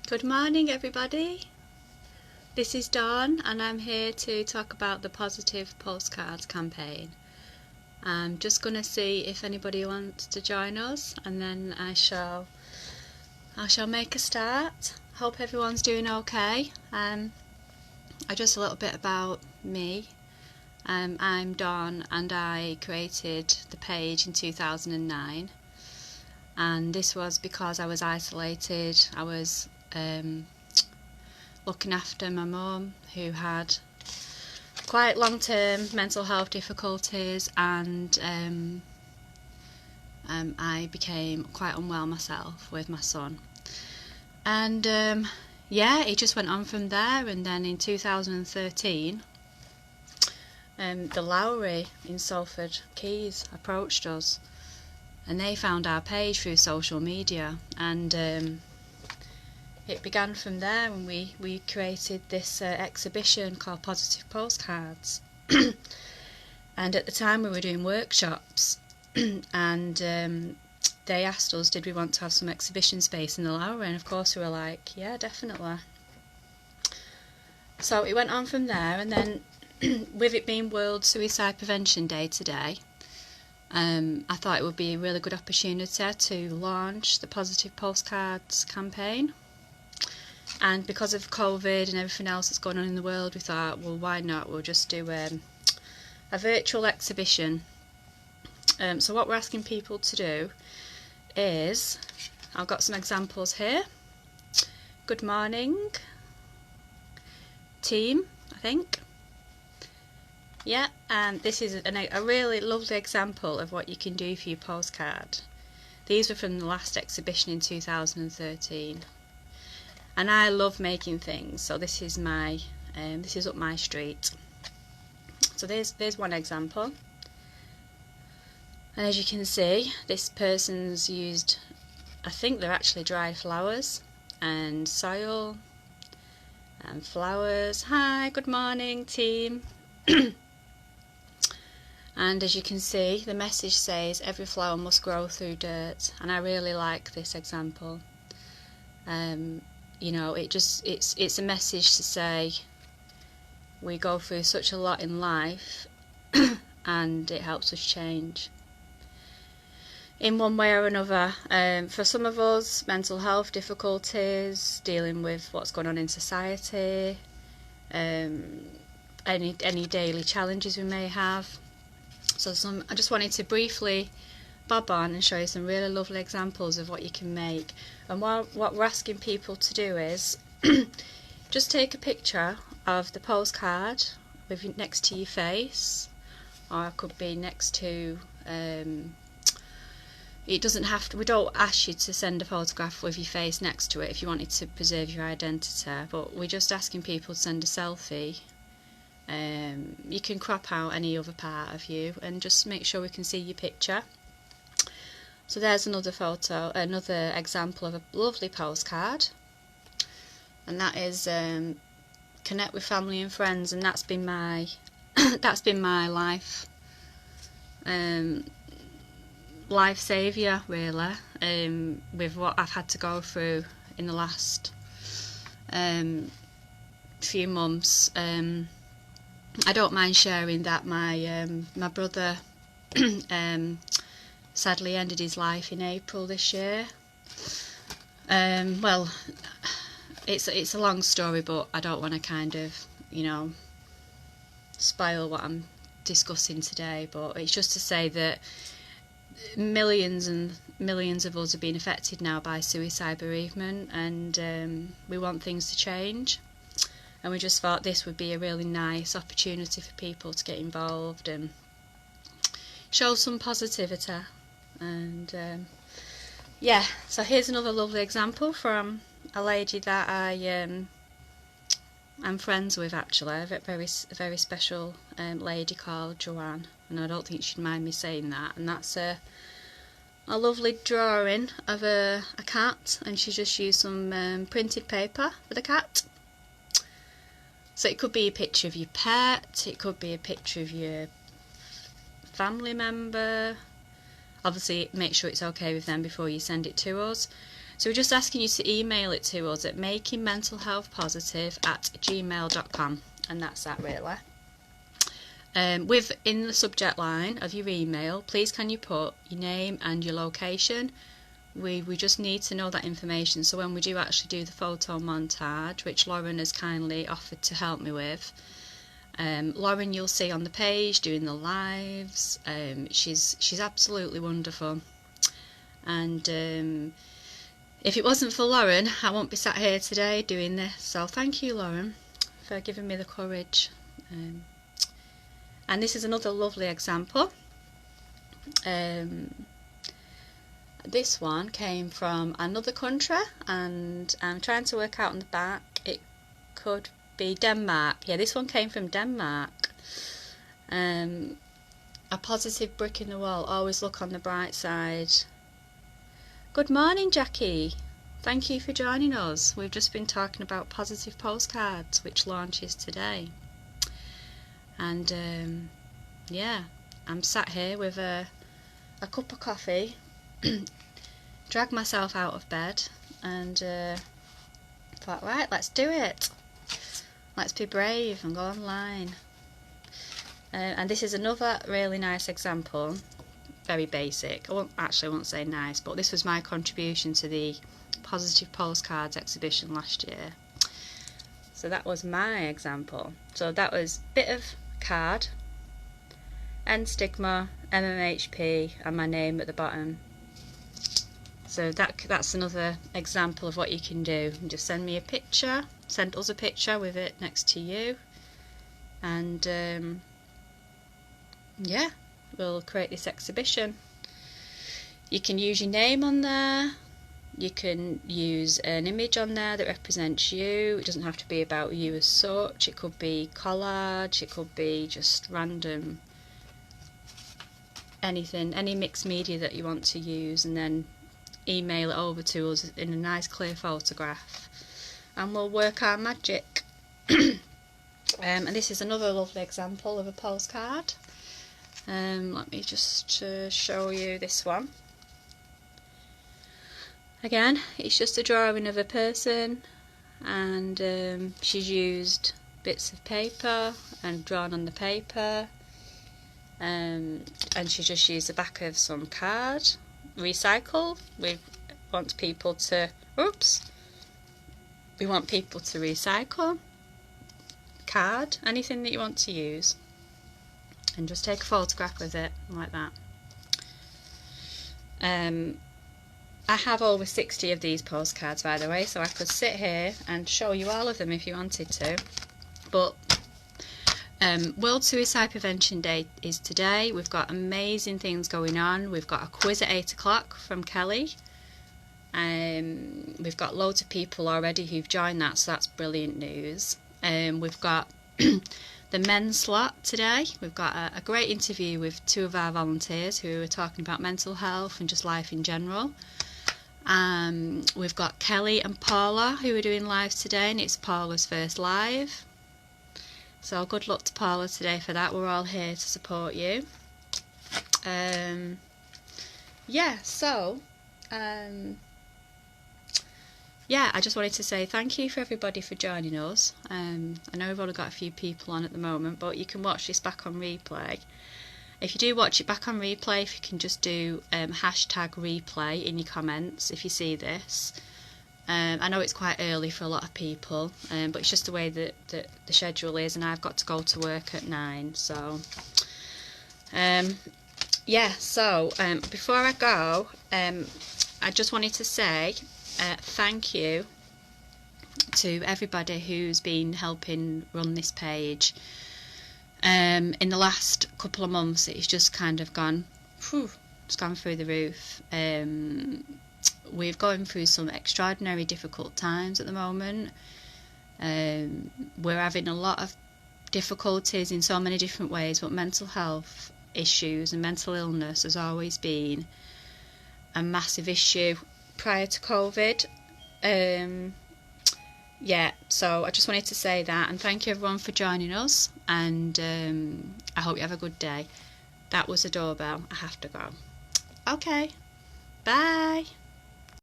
Good morning, everybody. This is Dawn, and I'm here to talk about the Positive Postcards Campaign. I'm just going to see if anybody wants to join us, and then I shall make a start. Hope everyone's doing okay. Just a little bit about me. I'm Dawn, and I created the page in 2009. And this was because I was isolated. I was looking after my mum, who had quite long-term mental health difficulties, and I became quite unwell myself with my son. And it just went on from there. And then in 2013, the Lowry in Salford Keys approached us, and they found our page through social media, and it began from there, and we created this exhibition called Positive Postcards. And at the time we were doing workshops, and they asked us, did we want to have some exhibition space in the Lowry, and of course we were like, yeah, definitely. So it went on from there, and then with it being World Suicide Prevention Day today, I thought it would be a really good opportunity to launch the Positive Postcards Campaign. And because of COVID and everything else that's going on in the world, we thought, well, why not? We'll just do a virtual exhibition. So what we're asking people to do is, I've got some examples here. Good morning, team, I think. Yeah, and this is a really lovely example of what you can do for your postcard. These were from the last exhibition in 2013. And I love making things, so this is up my street. So there's one example. And as you can see, this person's used, I think they're actually dried flowers and soil and flowers. Hi, good morning, team. And as you can see, the message says every flower must grow through dirt, and I really like this example. You know, it's a message to say we go through such a lot in life and it helps us change in one way or another. For some of us, mental health difficulties, dealing with what's going on in society, any daily challenges we may have. So I just wanted to briefly bob on and show you some really lovely examples of what you can make. And what we're asking people to do is just take a picture of the postcard next to your face, or it could be next to it doesn't have to, we don't ask you to send a photograph with your face next to it if you wanted to preserve your identity, but we're just asking people to send a selfie. You can crop out any other part of you and just make sure we can see your picture. So there's another photo, another example of a lovely postcard, and that is connect with family and friends, and that's been my life saviour, really, with what I've had to go through in the last few months. I don't mind sharing that my brother sadly ended his life in April this year. Well, it's a long story, but I don't want to kind of, spoil what I'm discussing today. But it's just to say that millions and millions of us are being affected now by suicide bereavement, and we want things to change. And we just thought this would be a really nice opportunity for people to get involved and show some positivity. And so here's another lovely example from a lady that I'm friends with, actually, a very special lady called Joanne, and I don't think she'd mind me saying that. And that's a lovely drawing of a cat, and she just used some printed paper for the cat. So it could be a picture of your pet, it could be a picture of your family member. Obviously make sure it's okay with them before you send it to us. So we're just asking you to email it to us at makingmentalhealthpositive@gmail.com, and that's that really. With in the subject line of your email, please can you put your name and your location. We just need to know that information, so when we do actually do the photo montage, which Lauren has kindly offered to help me with, Lauren you'll see on the page doing the lives. She's absolutely wonderful, and if it wasn't for Lauren, I won't be sat here today doing this. So thank you, Lauren, for giving me the courage. And this is another lovely example. This one came from another country, and I'm trying to work out on the back. It could be Denmark. Yeah, this one came from Denmark. A positive brick in the wall. Always look on the bright side. Good morning, Jackie. Thank you for joining us. We've just been talking about Positive Postcards, which launches today. And yeah, I'm sat here with a cup of coffee, dragged myself out of bed, and thought, right, let's do it. Let's be brave and go online. And this is another really nice example, very basic. I won't say nice, but this was my contribution to the Positive Postcards exhibition last year. So that was my example. So that was a bit of card, end stigma, MMHP, and my name at the bottom. So that's another example of what you can do. Just send me a picture, send us a picture with it next to you, and yeah, we'll create this exhibition. You can use your name on there. You can use an image on there that represents you. It doesn't have to be about you as such. It could be collage, it could be just random anything, any mixed media that you want to use, and then email it over to us in a nice clear photograph, and we'll work our magic. And this is another lovely example of a postcard. Let me just show you this one. Again, it's just a drawing of a person, and she's used bits of paper and drawn on the paper, and she just used the back of some card. Recycle. We want people to recycle card, anything that you want to use, and just take a photograph with it like that. I have over 60 of these postcards, by the way, so I could sit here and show you all of them if you wanted to. But World Suicide Prevention Day is today. We've got amazing things going on. We've got a quiz at 8 o'clock from Kelly. We've got loads of people already who've joined that, so that's brilliant news. We've got the men's slot today. We've got a great interview with two of our volunteers who are talking about mental health and just life in general. We've got Kelly and Paula who are doing lives today, and it's Paula's first live. So good luck to Paula today for that. We're all here to support you. Yeah, I just wanted to say thank you for everybody for joining us. I know we've only got a few people on at the moment, but you can watch this back on replay. If you do watch it back on replay, if you can just do hashtag replay in your comments if you see this. I know it's quite early for a lot of people, but it's just the way that the schedule is, and I've got to go to work at 9. So, before I go, I just wanted to say thank you to everybody who's been helping run this page. In the last couple of months, it's just kind of gone through the roof. We're going through some extraordinary difficult times at the moment. We're having a lot of difficulties in so many different ways, but mental health issues and mental illness has always been a massive issue prior to COVID. So I just wanted to say that, and thank you everyone for joining us, and I hope you have a good day. That was a doorbell. I have to go. Okay, bye.